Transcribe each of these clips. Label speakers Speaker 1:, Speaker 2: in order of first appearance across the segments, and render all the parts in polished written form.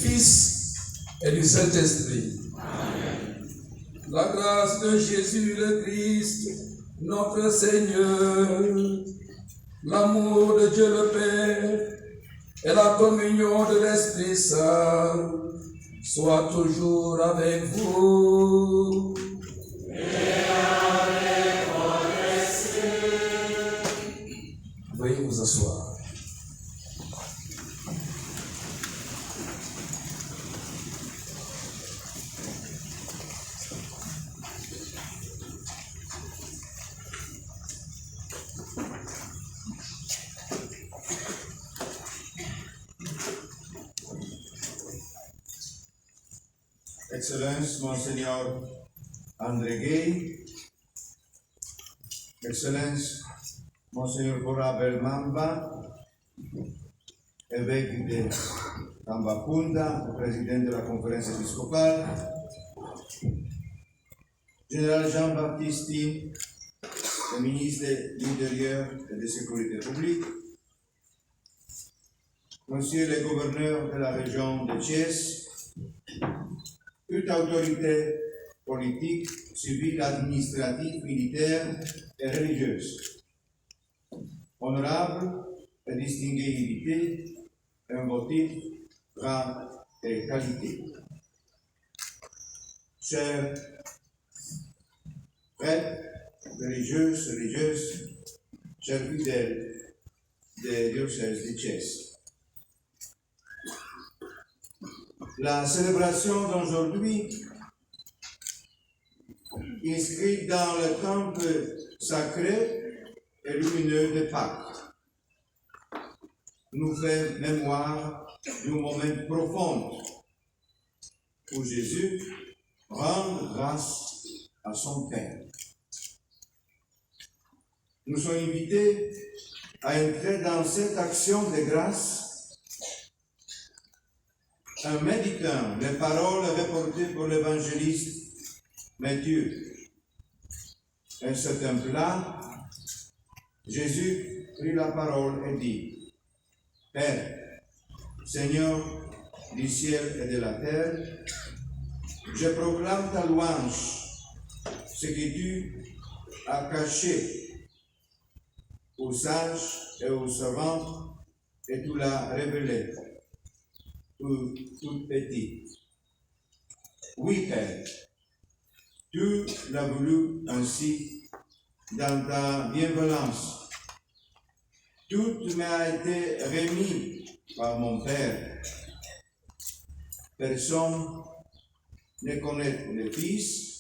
Speaker 1: Fils et du Saint-Esprit. La grâce de Jésus le Christ, notre Seigneur, l'amour de Dieu le Père et la communion de l'Esprit Saint soient toujours avec vous.
Speaker 2: Et avec votre esprit.
Speaker 1: Veuillez vous asseoir.
Speaker 3: Excellence, Monseigneur André Gay, Excellence, Monseigneur Bora Belmamba, évêque de Tambacounda, président de la conférence épiscopale, Général Jean-Baptiste, le ministre de l'Intérieur et de la Sécurité publique, Monsieur le gouverneur de la région de Thiès, toute autorité politique, civile, administrative, militaire et religieuse. Honorables et distingués invités, un votif, rang et qualité. Chers frères, religieuses, chers fidèles des diocèses de Thiès. La célébration d'aujourd'hui, inscrite dans le temple sacré et lumineux de Pâques, nous fait mémoire d'un moment profond où Jésus rend grâce à son Père. Nous sommes invités à entrer dans cette action de grâce en méditant les paroles reportées par l'évangéliste Matthieu. En ce temps-là, Jésus prit la parole et dit: Père, Seigneur du ciel et de la terre, je proclame ta louange, ce que tu as caché aux sages et aux savants, et tu l'as révélé. Toute petite. Oui, Père, tu l'as voulu ainsi dans ta bienveillance. Tout m'a été remis par mon Père. Personne ne connaît le Fils,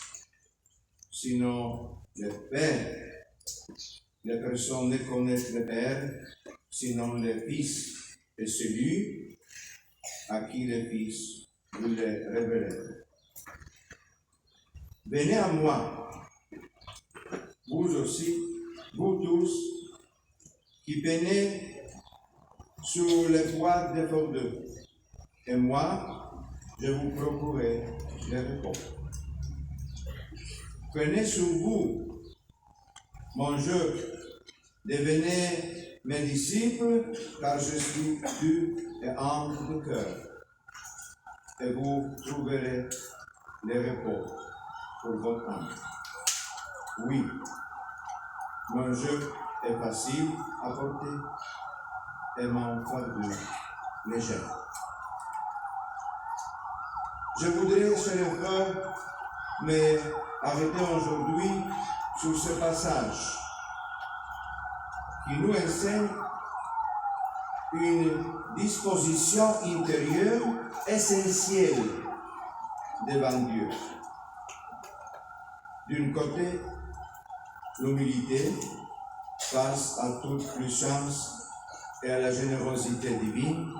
Speaker 3: sinon le Père. Les personnes ne connaissent le Père, sinon le Fils, et celui à qui le Fils lui est révélé. Venez à moi, vous aussi, vous tous, qui peinez sous le poids des fardeaux, et moi, je vous procurerai le repos. Prenez sur vous mon joug, devenez mes disciples, car je suis dur et humble de cœur, et vous trouverez le repos pour votre âme. Oui, mon joug est facile à porter et mon fardeau léger. Je voudrais, chers frères, m'arrêter aujourd'hui sur ce passage qui nous enseigne une disposition intérieure essentielle devant Dieu. D'un côté, l'humilité face à toute puissance et à la générosité divine.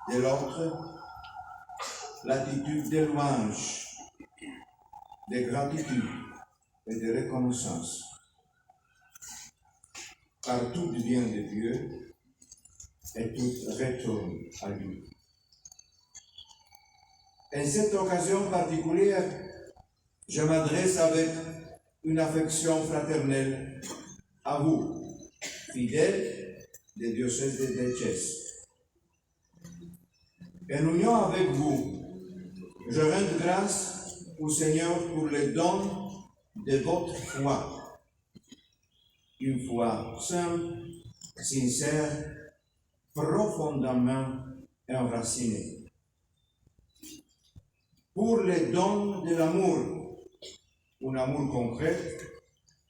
Speaker 3: De l'autre, l'attitude de louange, de gratitude et de reconnaissance. Car tout vient de Dieu et tout retourne à lui. En cette occasion particulière, je m'adresse avec une affection fraternelle à vous, fidèles des diocèses de Thiès. En union avec vous, je rends grâce au Seigneur pour le don de votre foi. Une foi simple, sincère, profondément enracinée. Pour le don de l'amour, un amour concret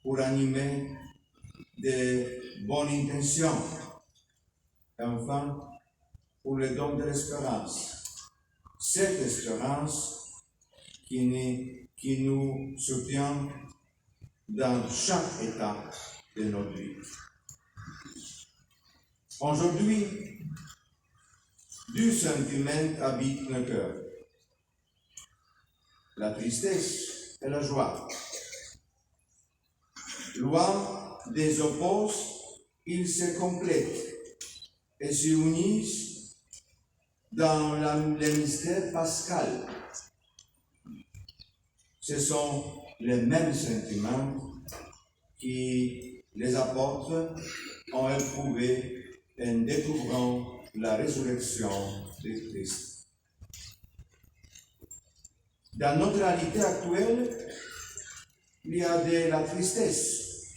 Speaker 3: pour animer de bonnes intentions. Enfin, pour le don de l'espérance. Cette espérance qui nous soutient dans chaque étape de notre vie. Aujourd'hui, deux sentiments habitent nos cœurs. La tristesse et la joie. Loin des opposés, ils se complètent et se unissent dans le mystère pascal. Ce sont les mêmes sentiments que les apôtres ont éprouvés en découvrant la résurrection de Christ. Dans notre réalité actuelle, il y a de la tristesse,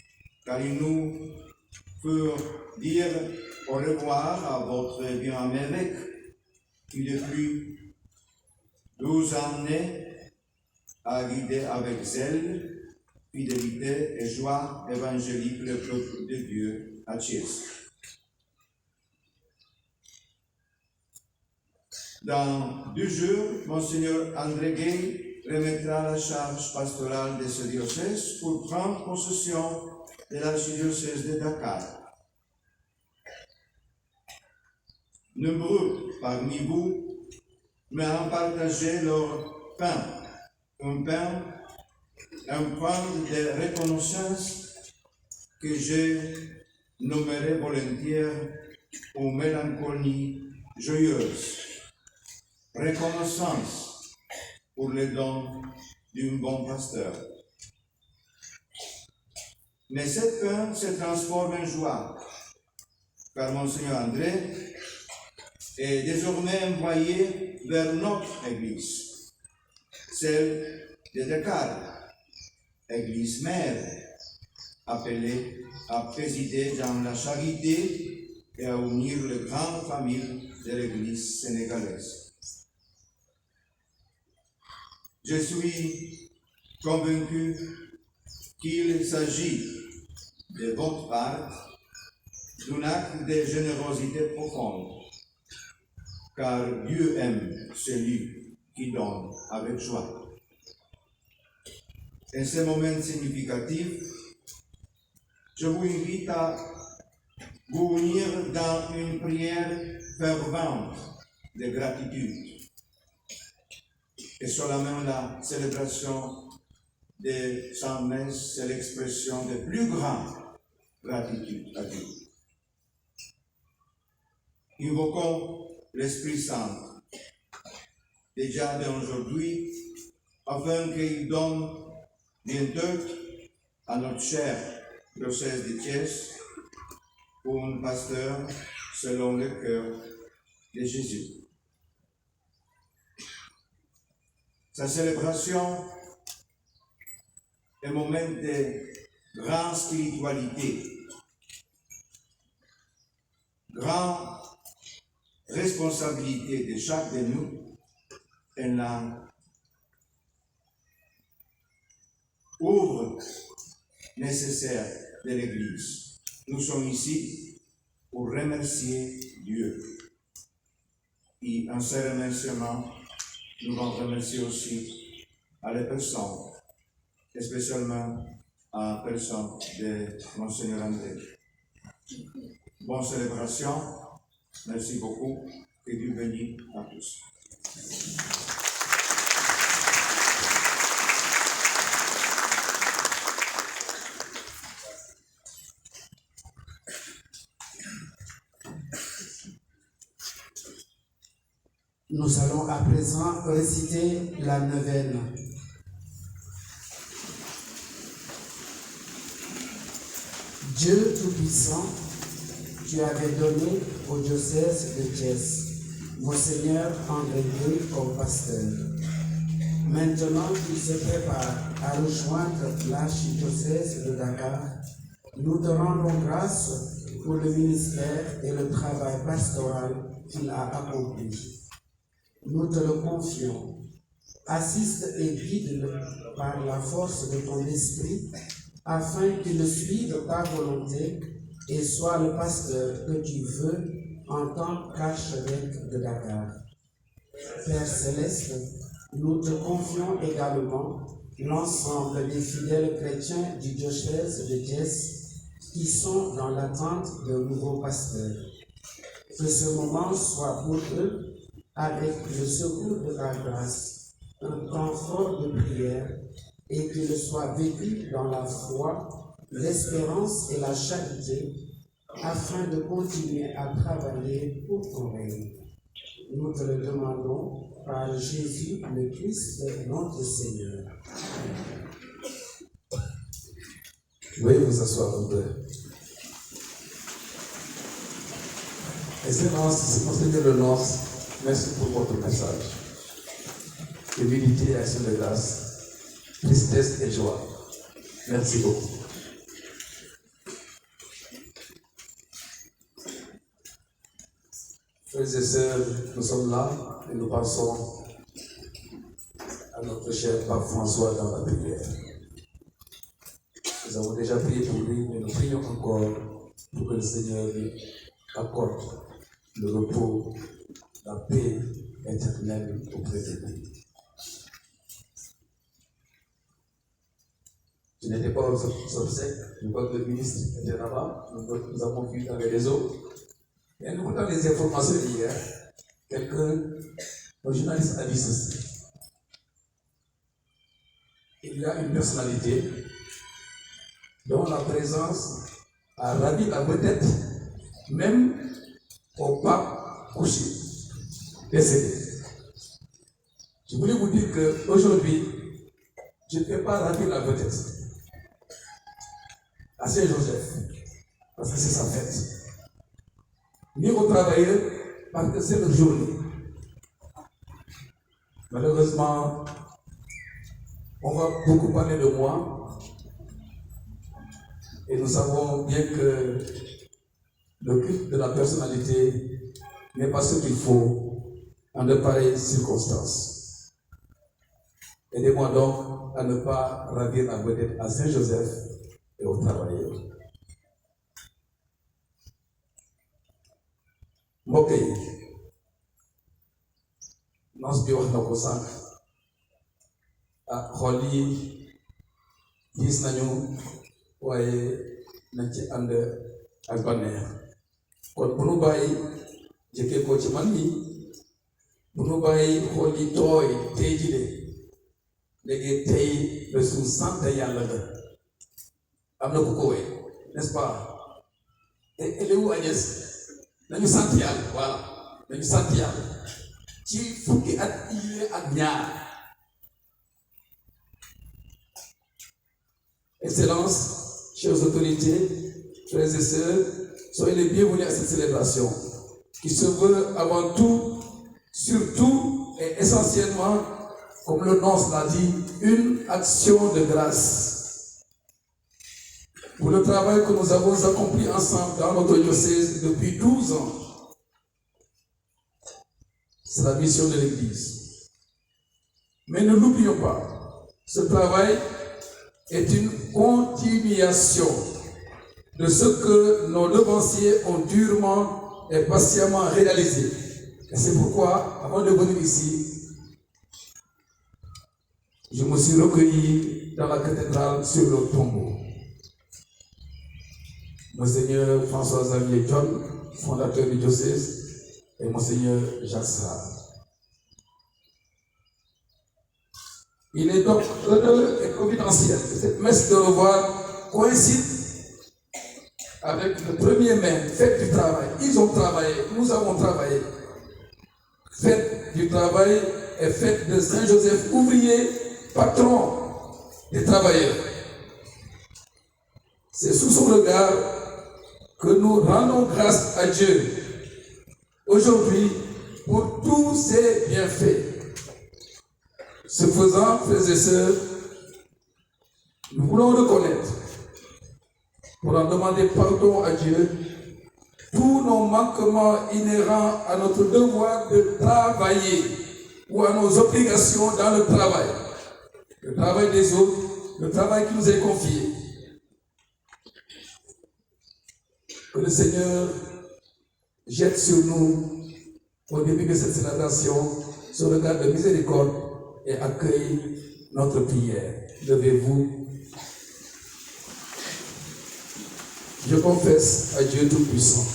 Speaker 3: car il nous faut dire au revoir à votre bien-aimé évêque, qui depuis 12 années a guidé avec zèle, fidélité et joie évangélique le peuple de Dieu à Thiès. Dans 2 jours, Monseigneur André Gay remettra la charge pastorale de ce diocèse pour prendre possession de l'archidiocèse de Dakar. Nombreux parmi vous m'ont partagé leur pain, un point de reconnaissance que je nommerai volontiers aux mélancolies joyeuses. Reconnaissance pour le don d'un bon pasteur. Mais cette pain se transforme en joie, car Monseigneur André est désormais envoyé vers notre Église, celle de Dakar, Église mère, appelée à présider dans la charité et à unir les grandes familles de l'Église sénégalaise. Je suis convaincu qu'il s'agit de votre part d'un acte de générosité profonde, car Dieu aime celui qui donne avec joie. En ce moment significatif, je vous invite à vous unir dans une prière fervente de gratitude. Et seulement la célébration de Sainte Messe, c'est l'expression de plus grande gratitude à Dieu. Invoquons l'Esprit Saint, déjà d'aujourd'hui, afin qu'il donne bientôt à notre cher diocèse de Thiès un pasteur selon le cœur de Jésus. Sa célébration est un moment de grande spiritualité, grande responsabilité de chaque de nous en la œuvre nécessaire de l'Église. Nous sommes ici pour remercier Dieu. Et en ce remerciement, nous allons remercier aussi à les personnes, et spécialement à la personne de Monseigneur André. Bonne célébration, merci beaucoup, que Dieu bénisse à tous.
Speaker 2: Nous allons à présent réciter la neuvaine. Dieu Tout-Puissant, tu avais donné au diocèse de Thiès Monseigneur André II comme pasteur. Maintenant qu'il se prépare à rejoindre l'archidiocèse de Dakar, nous te rendons grâce pour le ministère et le travail pastoral qu'il a accompli. Nous te le confions. Assiste et guide-le par la force de ton esprit, afin qu'il suive ta volonté et soit le pasteur que tu veux en tant qu'archevêque de Dakar. Père céleste, nous te confions également l'ensemble des fidèles chrétiens du diocèse de Thiès qui sont dans l'attente d'un nouveau pasteur. Que ce moment soit pour eux, avec le secours de ta grâce, un temps fort de prière et qu'il soit vécu dans la foi, l'espérance et la charité, afin de continuer à travailler pour ton règne. Nous te le demandons par Jésus le Christ, notre Seigneur.
Speaker 1: Veuillez vous asseoir un peu. Excellence, Monseigneur Lenox, merci pour votre message. Humilité, action de grâce, tristesse et joie. Merci beaucoup. Frères et sœurs, nous sommes là et nous passons à notre cher Pape François dans la prière. Nous avons déjà prié pour lui, mais nous prions encore pour que le Seigneur lui accorde le repos, la paix éternelle auprès de lui. Je n'étais pas aux obsèques, je vois que le ministre était là-bas, nous avons vu dans les réseaux. Et en écoutant les informations hier, un journaliste a dit ceci. Il y a une personnalité dont la présence a ravi la vedette, même au pape couché, décédé. Je voulais vous dire qu'aujourd'hui, je ne peux pas rater la vedette à Saint-Joseph, parce que c'est sa fête. Ni aux travailleurs, parce que c'est leur journée. Malheureusement, on va beaucoup parler de moi, et nous savons bien que le culte de la personnalité n'est pas ce qu'il faut en de pareilles circonstances. Aidez-moi donc à ne pas ravir la vedette à Saint-Joseph et aux travailleurs. mbokk yi nos bi wax na ko sànq xol yi gis nañu waaye nañ ci ànd ak bànneex kon bu nu bàyyi jëkkee ko ci man mi bu nu bàyyi xool yi tooy tey jile léegi tey ba su sant yàlla la am na ku ko wéy n'est-ce pas et Eliou Agnès nañu sant yàlla voilà nañu sant yàlla ci fukki at yi ak ñaar. Excellences, chères autorités, frères et sœurs, soyez les bienvenus à cette célébration qui se veut avant tout, surtout et essentiellement, comme le nonce l'a dit, une action de grâce pour le travail que nous avons accompli ensemble dans notre diocèse depuis 12 ans. C'est la mission de l'Église. Mais ne l'oublions pas, ce travail est une continuation de ce que nos devanciers ont durement et patiemment réalisé. Et c'est pourquoi, avant de venir ici, je me suis recueilli dans la cathédrale sur le tombeau. Monseigneur François-Xavier John, fondateur du diocèse, et Monseigneur Jacques Sarr. Il est donc heureux et confidentiel que cette messe de revoir coïncide avec le 1er mai, fête du travail. Ils ont travaillé, nous avons travaillé. Fête du travail et fête de Saint-Joseph, ouvrier, patron des travailleurs. C'est sous son regard que nous rendons grâce à Dieu aujourd'hui pour tous ses bienfaits. Ce faisant, frères et sœurs, nous voulons reconnaître, pour en demander pardon à Dieu, tous nos manquements inhérents à notre devoir de travailler ou à nos obligations dans le travail des autres, le travail qui nous est confié. Que le Seigneur jette sur nous, au début de cette célébration, ce regard de miséricorde et accueille notre prière. Levez-vous. Je confesse à Dieu Tout-Puissant.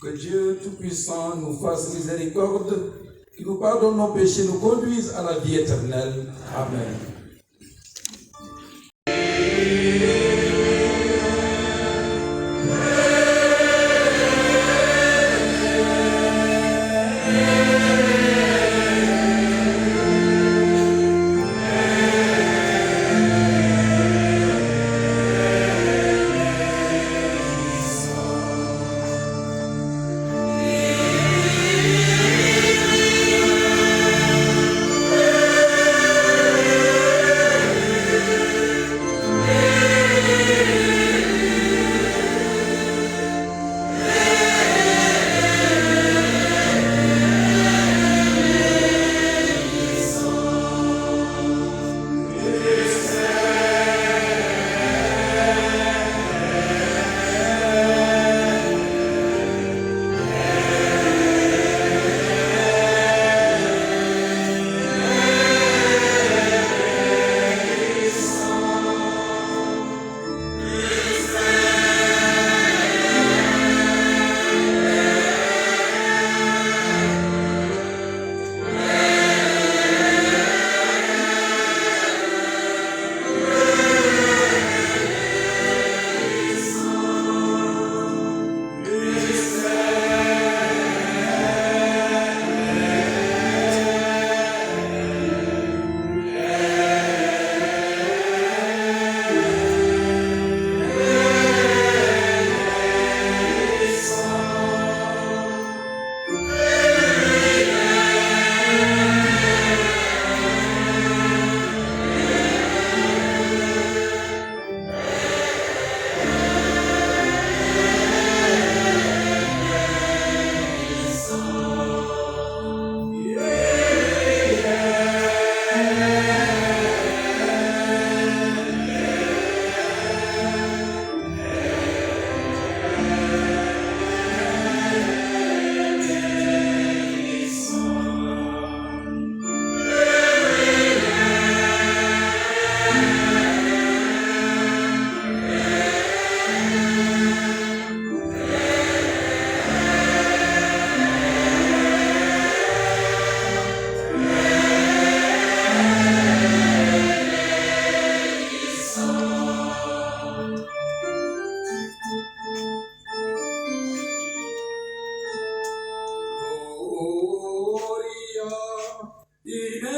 Speaker 1: Que Dieu Tout-Puissant nous fasse miséricorde, qu'il nous pardonne nos péchés, nous conduise à la vie éternelle. Amen.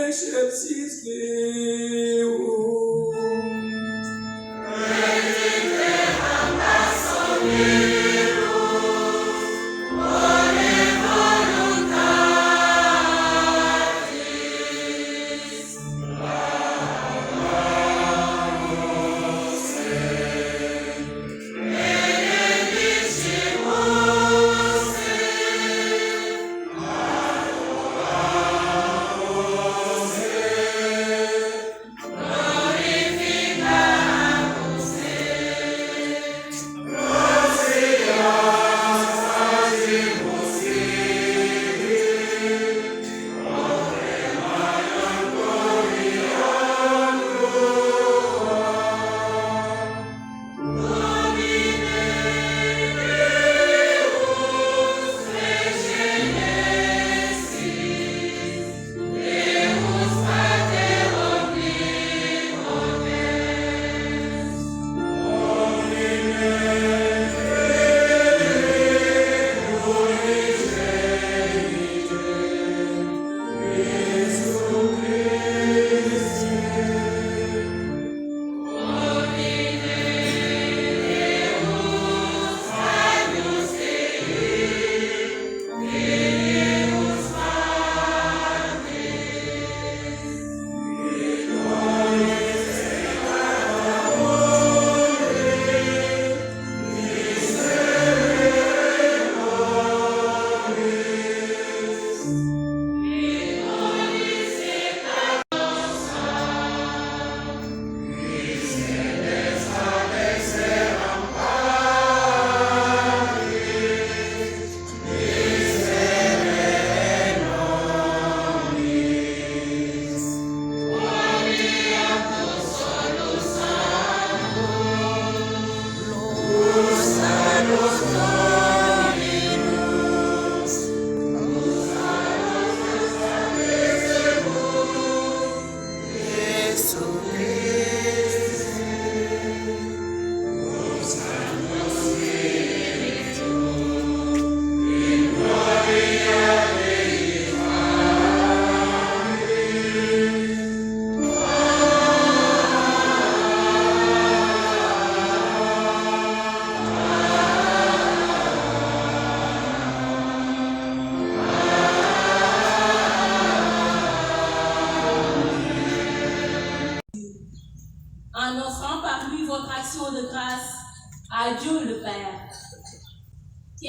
Speaker 1: exercice Deus.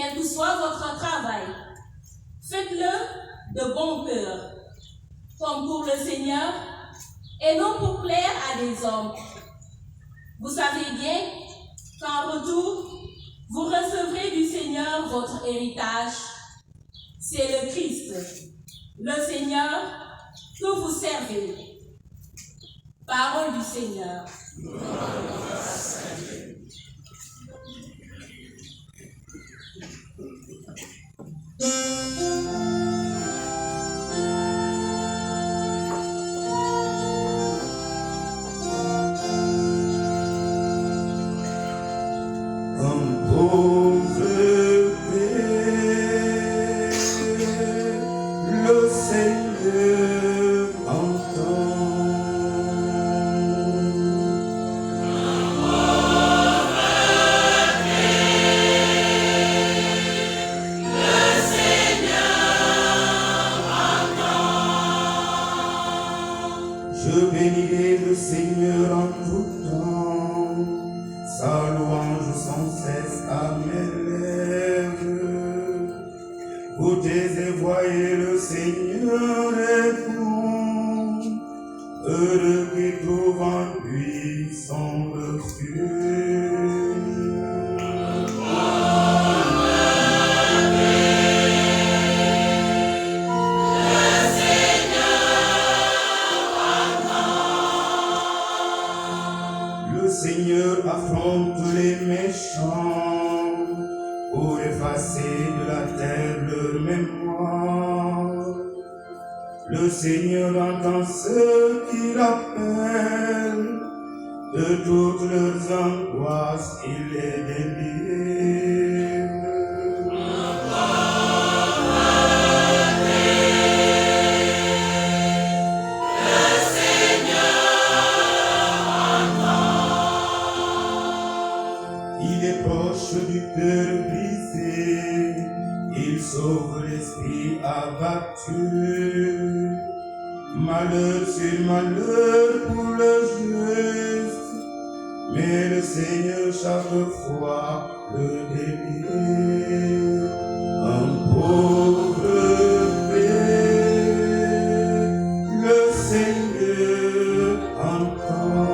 Speaker 4: quel que soit votre travail, faites-le de bon cœur, comme pour le Seigneur, et non pour plaire à des hommes. Vous savez bien qu'en retour, vous recevrez du Seigneur votre héritage. C'est le Christ, le Seigneur, que vous servez. Parole du Seigneur.
Speaker 5: Je bénirai le Seigneur en tout temps, sa louange sans cesse à mes lèvres. Goûtez et voyez, le Seigneur est bon, heureux qui trouvent en lui son refuge. Seigneur affronte les méchants pour effacer de la terre leur mémoire. Le Seigneur entend ceux qui l'appellent, de toutes leurs angoisses il les délivre. Du cœur brisé, il sauve l'esprit abattu. Malheur sur malheur pour le juste, mais le Seigneur chaque fois le délivre. Un pauvre paix, le Seigneur entend.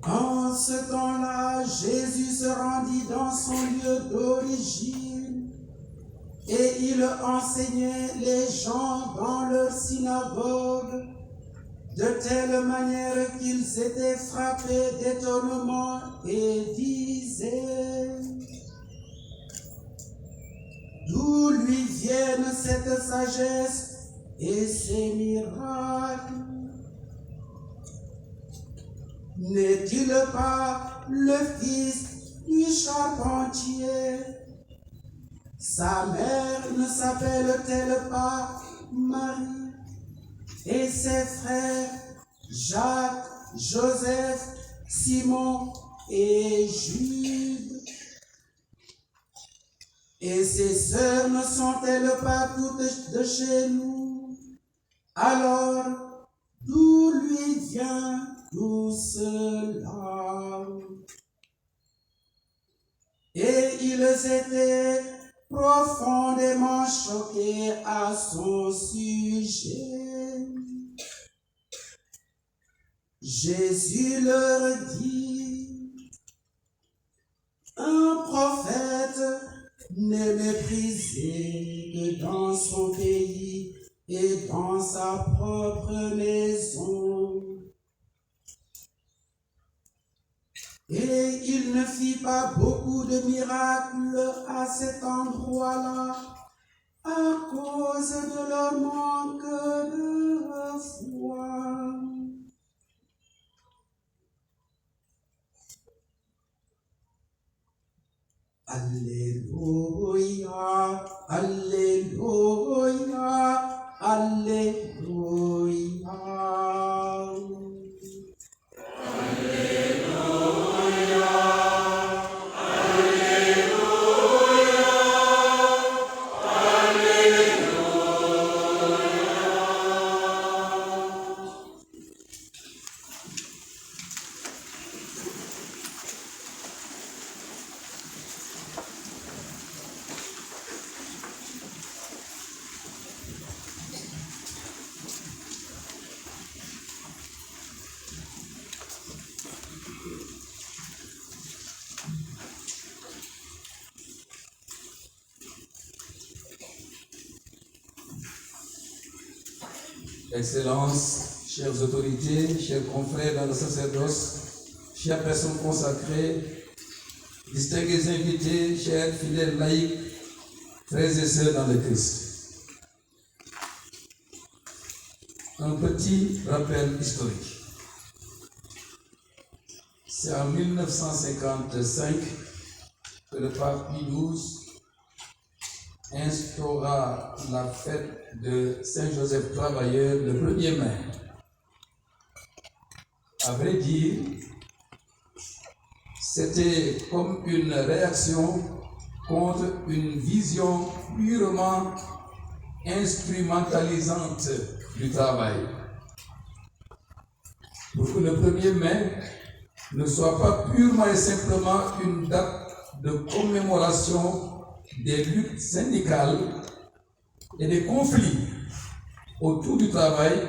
Speaker 2: En ce temps-là, Jésus se rendit dans son lieu d'origine et il enseignait les gens dans leur synagogue de telle manière qu'ils étaient frappés d'étonnement et disaient: d'où lui viennent cette sagesse et ces miracles? N'est-il pas le fils du charpentier? Sa mère ne s'appelle-t-elle pas Marie? Et ses frères Jacques, Joseph, Simon et Jude? Et ses sœurs ne sont-elles pas toutes de chez nous? Alors, d'où lui vient tout cela? Et ils étaient profondément choqués à son sujet. Jésus leur dit: un prophète n'est méprisé que dans son pays et dans sa propre maison. Et il ne fit pas beaucoup de miracles à cet endroit-là à cause de leur manque de foi. Alléluia, Alléluia, Alléluia.
Speaker 1: Excellences, chères autorités, chers confrères dans le sacerdoce, chères personnes consacrées, distingués invités, chers fidèles laïcs, frères et sœurs dans le Christ. Un petit rappel historique. C'est en 1955 que le pape Pie XII instaura la fête de Saint-Joseph Travailleur le 1er mai. À vrai dire, c'était comme une réaction contre une vision purement instrumentalisante du travail. Pour que le 1er mai ne soit pas purement et simplement une date de commémoration des luttes syndicales et des conflits autour du travail,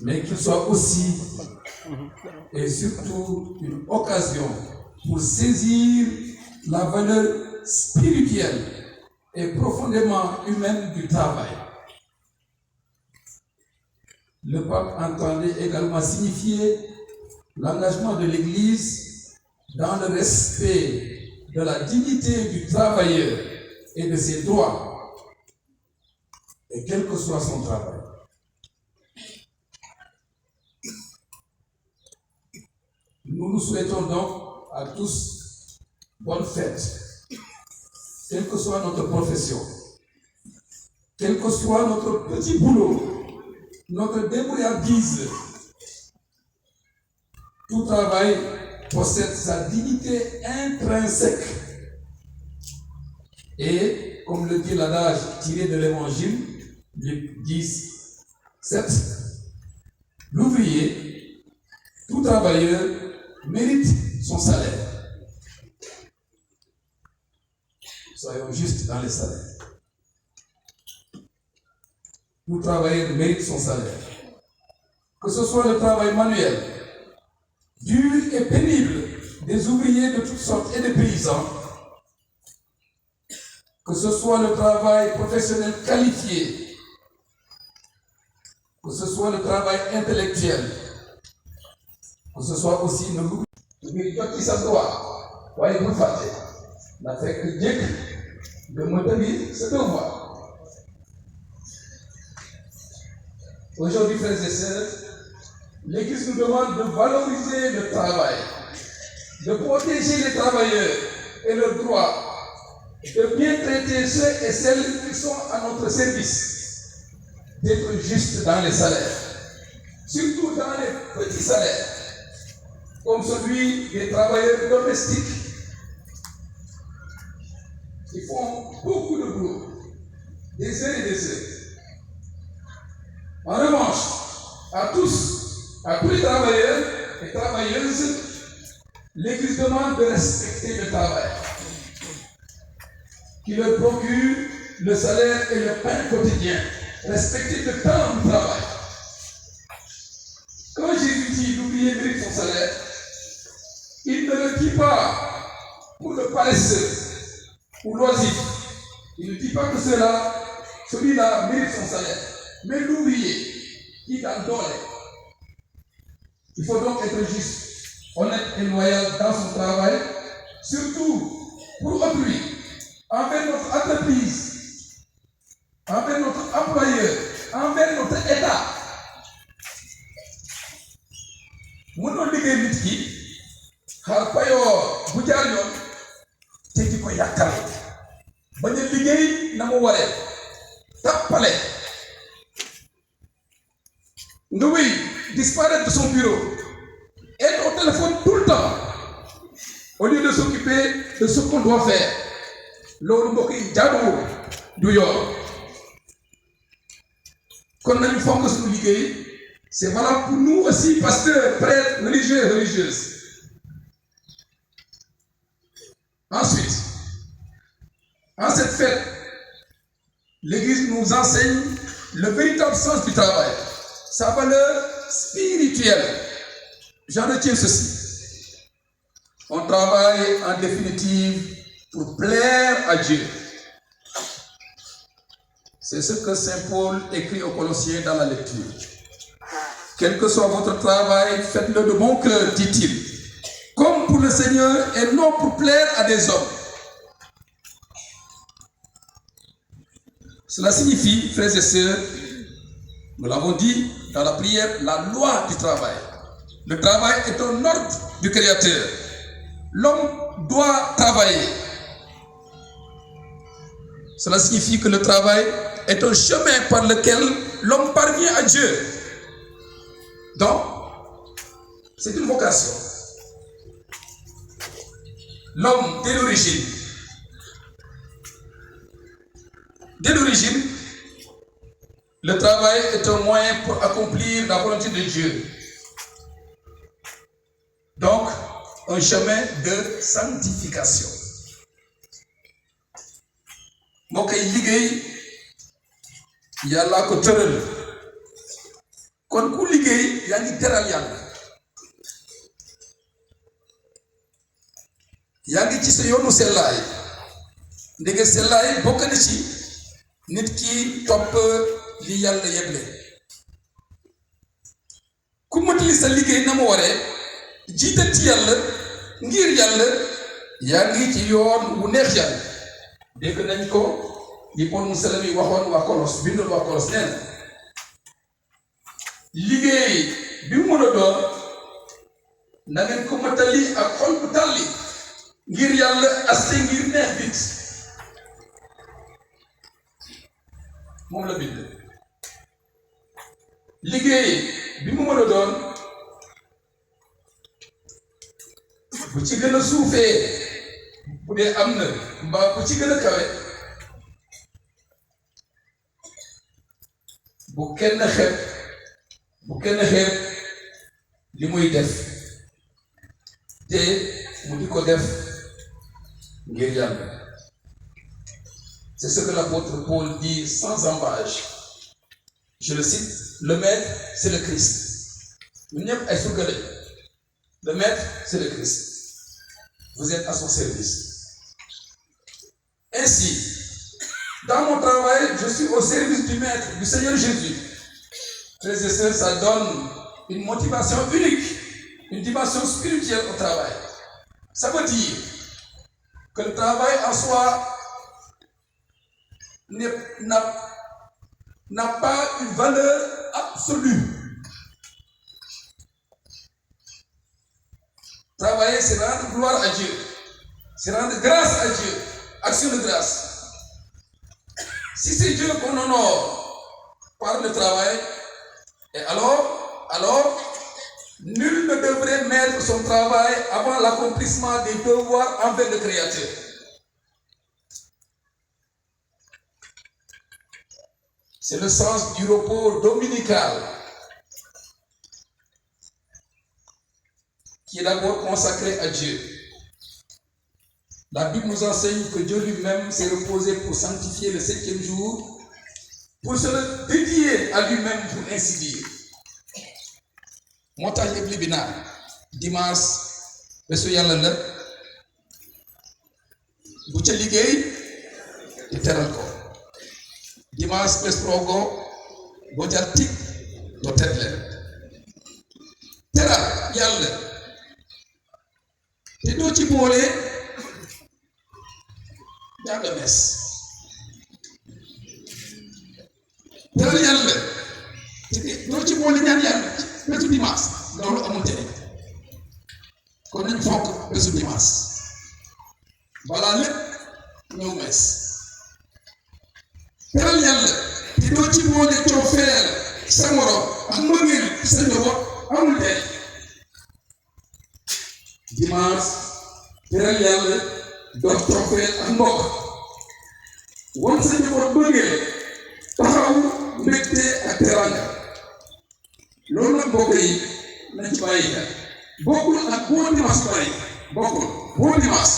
Speaker 1: mais qu'il soit aussi et surtout une occasion pour saisir la valeur spirituelle et profondément humaine du travail. Le pape entendait également signifier l'engagement de l'Église dans le respect de la dignité du travailleur et de ses droits, et quel que soit son travail. Nous nous souhaitons donc à tous bonne fête, quelle que soit notre profession, quel que soit notre petit boulot, notre débrouillardise. Tout travail possède sa dignité intrinsèque. Et, comme le dit l'adage tiré de l'Évangile, Luc 10, 7, l'ouvrier, tout travailleur, mérite son salaire. Soyons justes dans les salaires. Tout travailleur mérite son salaire. Que ce soit le travail manuel, dur et pénible des ouvriers de toutes sortes et des paysans, que ce soit le travail professionnel qualifié, que ce soit le travail intellectuel, que ce soit aussi le loup, qui sa droit, voyez vous fâchez, n'a fait que Dieu de maintenir ce devoir. Aujourd'hui, frères et sœurs, l'Église nous demande de valoriser le travail, de protéger les travailleurs et leurs droits, de bien traiter ceux et celles qui sont à notre service, d'être juste dans les salaires, surtout dans les petits salaires, comme celui des travailleurs domestiques qui font beaucoup de boulot, des heures et des heures. En revanche, à tous les travailleurs et travailleuses, l'Église demande de respecter le travail, qui leur procure le salaire et le pain quotidien. Respecter le temps du travail. Quand Jésus dit l'ouvrier mérite son salaire, il ne le dit pas pour le paresseux ou l'oisif. Il ne dit pas que celui-là mérite son salaire. Mais l'ouvrier qui est dans le dolé, il faut donc être juste, honnête et loyal dans son travail, surtout pour autrui, envers notre entreprise, envers notre employeur, envers notre État. Mënoo liggéey nit ki xaar payoo bu jaar yoon te di ko yàkkal bañ a liggéey na mu waree tàppale nga wéy disparaître de son bureau, être au téléphone tout le temps au lieu de s'occuper de ce qu'on doit faire. Loolu mbokk yi jaaduwul du yoon. Kon nañu fonk suñu liggéey. C'est valable pour nous aussi, pasteurs, prêtres, religieux et religieuses. Ensuite, en cette fête, l'Église nous enseigne le véritable sens du travail, sa valeur spirituelle. J'en retiens ceci. On travaille en définitive pour plaire à Dieu. C'est ce que Saint Paul écrit aux Colossiens dans la lecture. Quel que soit votre travail, faites-le de bon cœur, dit-il, comme pour le Seigneur et non pour plaire à des hommes. Cela signifie, frères et sœurs, nous l'avons dit dans la prière, la loi du travail. Le travail est un ordre du Créateur. L'homme doit travailler. Cela signifie que le travail est un chemin par lequel l'homme parvient à Dieu. Donc, c'est une vocation. L'homme, dès l'origine, le travail est un moyen pour accomplir la volonté de Dieu. Donc, un chemin de sanctification. moo koy liggéey yàllaa ko tëral kon ku liggéey yaa ngi teral yàlla yaa ngi ci sa yoonu sellaay ndege sellaay bokk na ci nit ki topp li yàlla yeble ku matali sa liggéey na mu waree jiital ci yàlla ngir yàlla yaa ngi ci yoon wu neex yàlla dégg nañ ko li Paul Musalam yi waxoon waa Kolos bindoon waa Kolos nee na liggéey bi mu mën a doon na ngeen ko matali ak xol bu tàlli ngir yàlla aste ngir neex bit moom la bind liggéey bi mu mën a doon bu ci gën a suufee bu dee am na mbaa bu ci gën a kawe bu kenn xeeb li muy def te mu di ko def ngir yàlla. C'est ce que l'apôtre Paul dit sans embâche. Je le cite, le maître c'est le Christ. Ñun ñëpp ay surga lañ. Le maître c'est le Christ. Vous êtes à son service. Ainsi, dans mon travail, je suis au service du Maître, du Seigneur Jésus. frères et sœurs, ça donne une motivation unique, une dimension spirituelle au travail. Ça veut dire que le travail en soi n'a pas une valeur absolue. Travailler, c'est rendre gloire à Dieu, c'est rendre grâce à Dieu, action de grâce. Si c'est Dieu qu'on honore par le travail, et alors, nul ne devrait mettre son travail avant l'accomplissement des devoirs envers le Créateur. C'est le sens du repos dominical, qui est d'abord consacré à Dieu. La Bible nous enseigne que Dieu lui-même s'est reposé pour sanctifier le 7e jour, pour se le dédier à lui-même, pour ainsi dire. moo tax yëpp li bi naan dimanche bésu yàlla la bu ca liggéey di teral ko dimanche bés progo boo jar tig doo teral yàlla te doo ci boole jàng mes teral yàlla te doo ci boole ñaan yàlla bésu dimanche loolu amul njëriñ kon nañ fonk bésu dimanche balaa lépp ñëw mes teral yàlla te doo ci boole coofeel sa morom ak mbëggeel sa njaboot amul njëriñ dimanche teral yàlla dox coofeel ak mbokk wan sa njaboot mbëggeel taxaw mbégte ak teranga loolu nag mbokk yi nañ ci bàyyi xel bokkul ak boo dimanche bàyyi bokkul boo dimanche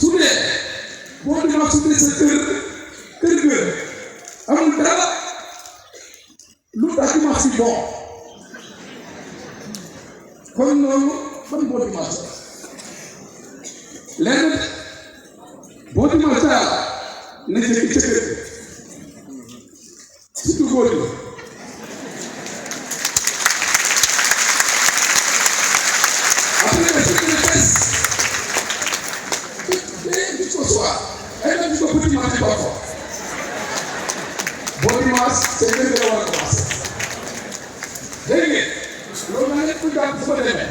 Speaker 1: su dee sa kër ga amul dara lu tax dimanche bi bon kon loolu ban boo dimanche lenn boo dimanche daal na jëkk ca kër surtout góor yi bon dimanche c'est vrai que war a commencé dégg ngeen loolu naa leen ko jàpp fu ma demee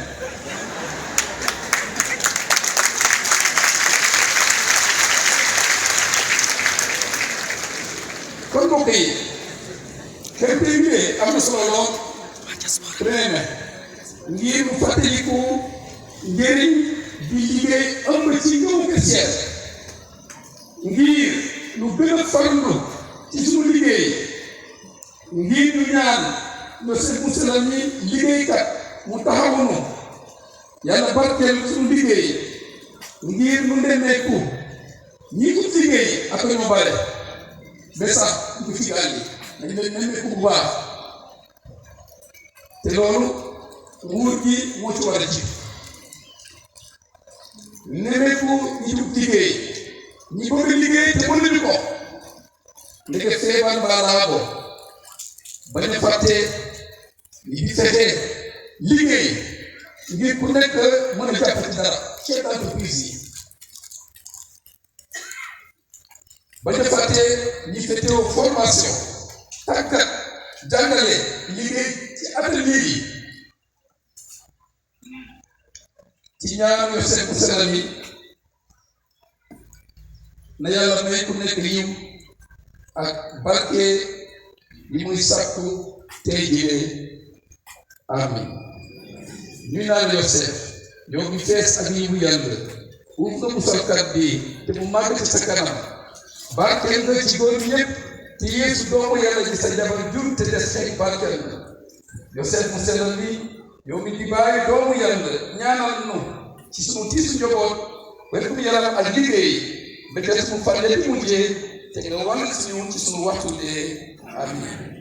Speaker 1: kon mbokk yi kër tey am na solo lool premier mai ngir mu fàttaliku njëriñ bi liggéey ëmb ci ngëmu chrétien ngir lu gën a farlu ci suñu liggéey ngir ñu ñaan le chef musala mi liggéeykat mu taxawunu yàlla barkeel suñu liggéey ngir nu nemmeeku ñi ko liggéey ak ñu bare ba sax ñu fi gàlli nañ leen nemmeeku bu baax te loolu nguur gi moo ci war a ji nemmeeku ñi jub liggéey ñi bëgg liggéey te mënuñu ko ndeke feebar mbaa ko bañ a fàtte li di fexe liggéey ngir ku nekk mën a jàpp ci dara chef d'entreprise yi bañ a fàtte ñi féetewoo formation tàggat jàngale liggéey ci atelier yi ci ñaar yo seen sell mi na yàlla may ku nekk yiw ak barke li muy sàkku tey jii amin ñuy naan Yosef yow mi fees ak yiwu yàlla uuf nga musalkat bi te mu màgg ci sa kanam barkeel nga ci góor ñëpp te Yeesu doomu yàlla ji sa jabar jur te des xëy barkeel nga Yosef mu sellal bi yow mi di bàyyi doomu yàlla ñaanal nu ci sunu tiisu njaboot wér-gu yaram ak liggéey ba des mu farle bi mujjee te nga wàll si ñun ci sunu waxtu dee amin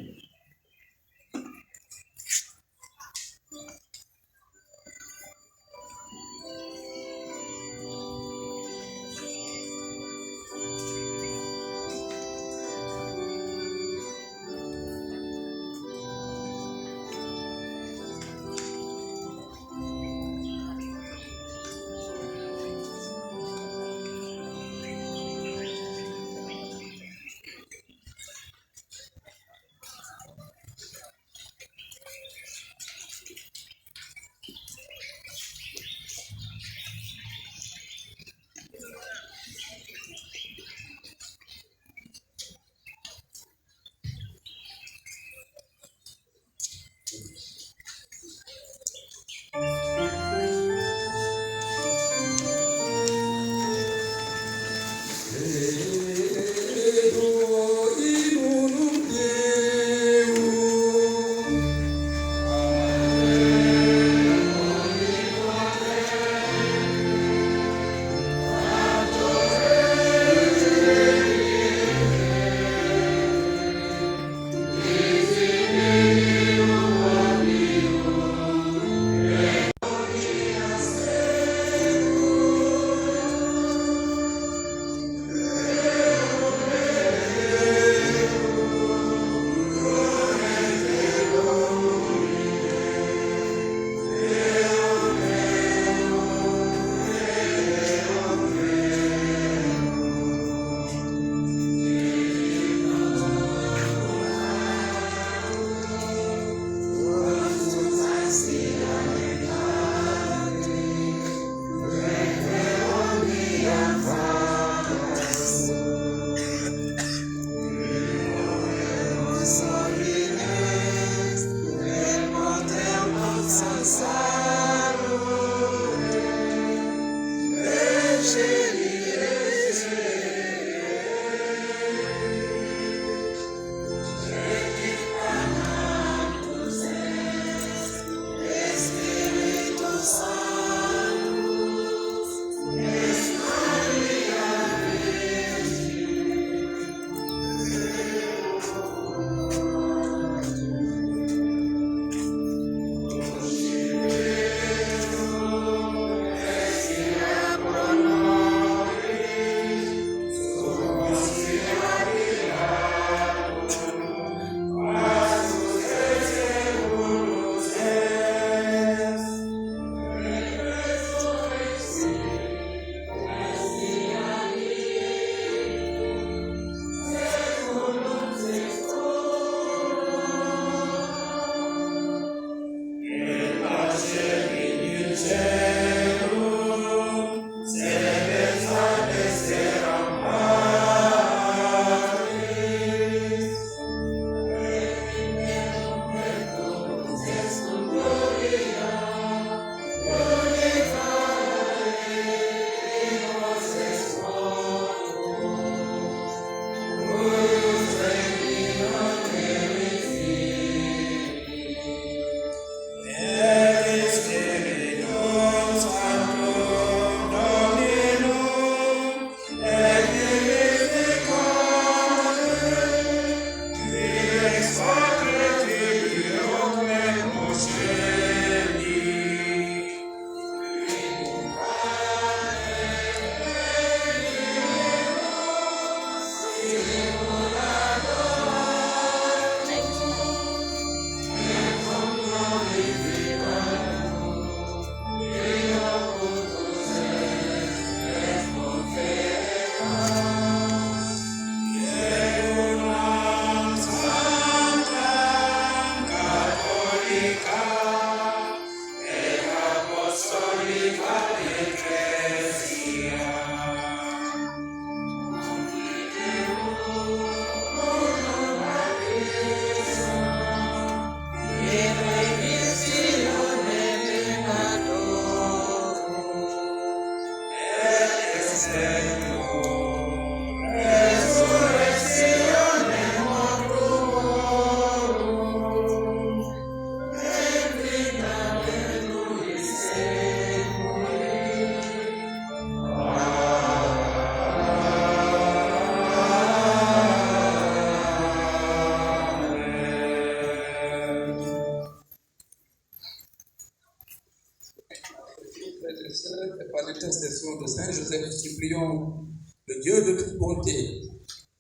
Speaker 1: l'intercession de Saint Joseph, supplions le Dieu de toute bonté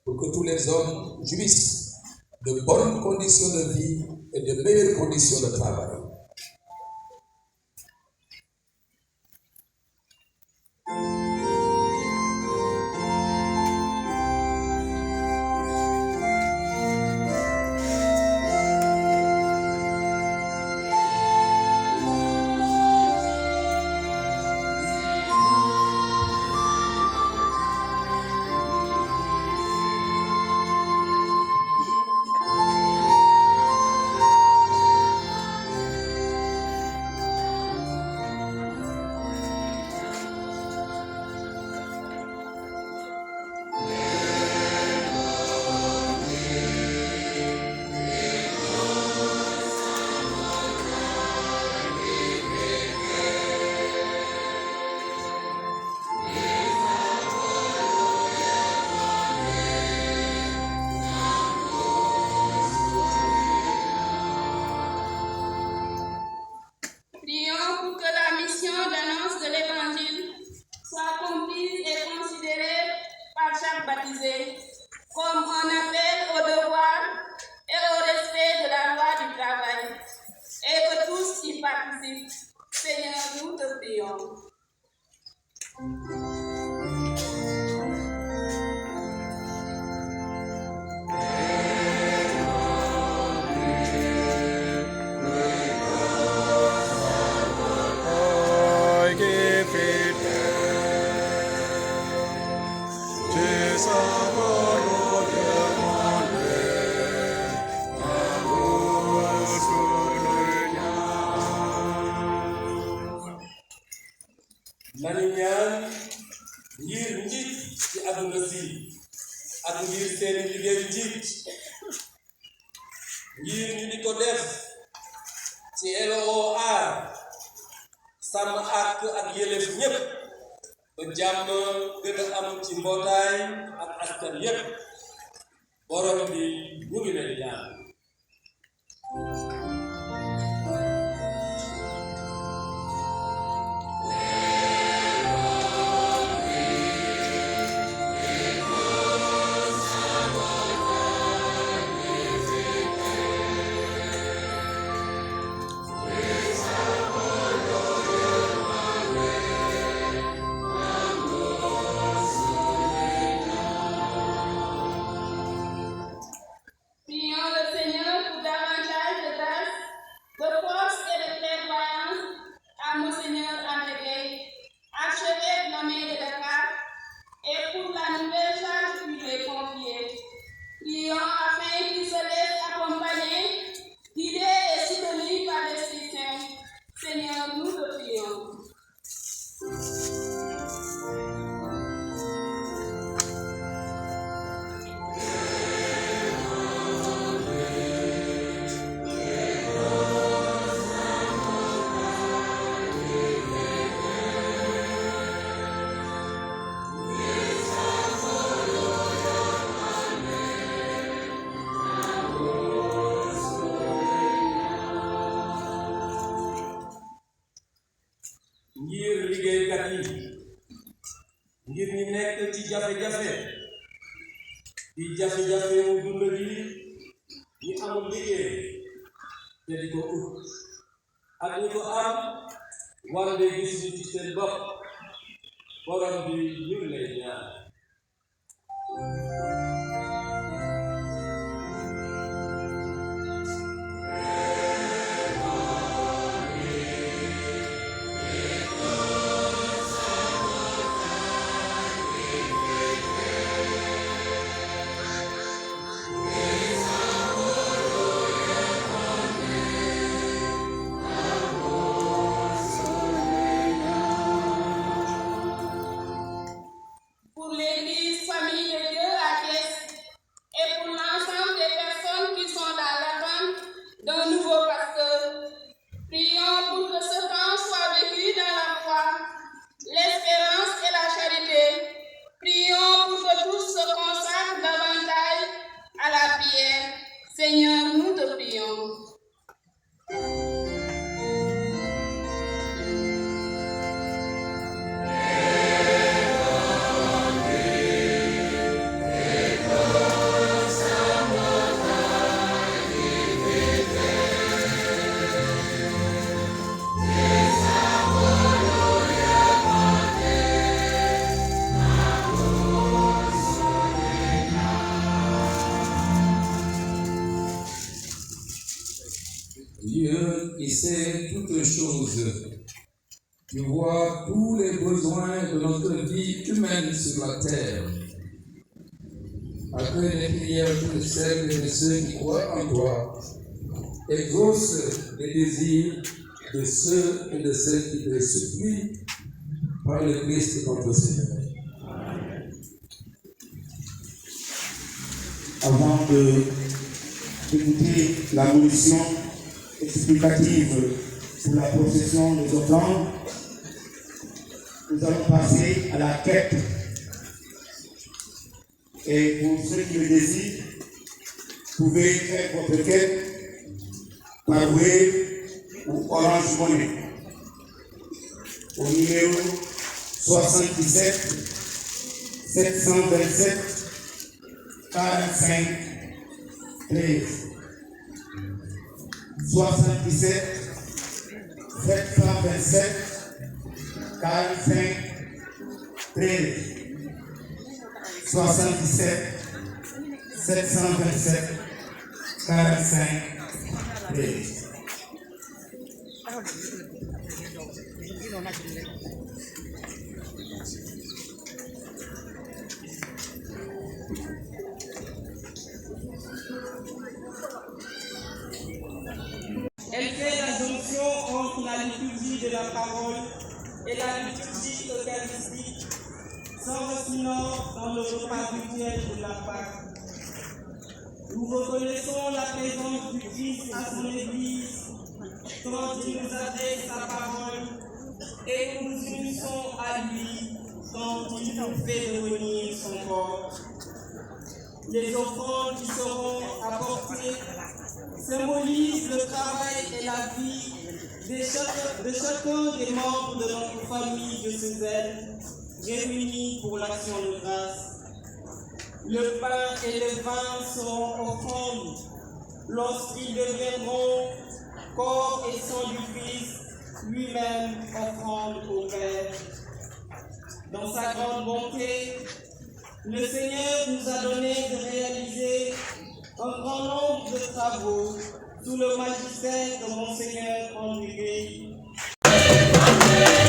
Speaker 1: pour que tous les hommes jouissent de bonnes conditions de vie et de meilleures conditions de travail.
Speaker 4: Prions pour que la mission d'annonce de l'Évangile soit comprise et considérée par chaque baptisé comme un appel au devoir et au respect de la loi du travail, et que tous y participent. Seigneur, nous te prions.
Speaker 6: nañu ñaan ngir njiit ci àdduna si ak ngir seeni liggéeyu njiit ngir ñu di ko def ci LOR sàmm àq ak yelleef ñépp ba jàmm gën a am ci mbootaay ak askan yépp borom bi ñu ngi leen ñaan.
Speaker 4: Prions le Seigneur pour davantage de grâce, de force et de clairvoyance à Monseigneur André Gueye, archevêque nommé de Dakar, et pour la nouvelle charge qui lui est confiée. Prions afin qu'il se laisse accompagner, guider et soutenir par l'Esprit Saint. Seigneur, nous te prions.
Speaker 6: ngir liggéeykat yi ngir ñi nekk ci jafe-jafe di jafe-jafe mu dund gi ñi amul liggéey te di ko ut ak ñi ko am walla gis ñu ci seen bopp borom bi ñu ngi lay ñaan.
Speaker 4: Pour
Speaker 1: Dieu qui sait toutes choses, tu vois tous les besoins de notre vie humaine sur la terre. Accueille les prières de celles et de ceux qui croient en toi. Exauce les désirs de ceux et de celles qui te supplient par le Christ notre Seigneur.
Speaker 5: Avant d'écouter la munition explicative pour la procession des offrandes, nous allons passer à la quête. Et pour ceux qui le désirent, vous pouvez faire votre quête par Wave ou Orange Money au numéro 77 727 45 13. 77 727 45 13. 77 727 45 13.
Speaker 7: Elle fait la jonction entre la liturgie de la parole et la liturgie eucharistique, s'enracinant dans le repas rituel de la Pâque. Nous reconnaissons la présence du Christ à son Église quand il nous adresse sa parole et nous nous unissons à lui quand il nous fait devenir son corps. Les offrandes qui seront apportées symbolisent le travail et la vie de chacun des membres de notre famille de Césaire, réunis pour l'action de grâce. Le pain et le vin seront offrandes lorsqu'ils deviendront corps et sang du Christ, lui-même offrande au Père. Dans sa grande bonté, le Seigneur nous a donné de réaliser un grand nombre de travaux sous le magistère de Monseigneur André Gueye.
Speaker 8: Amen.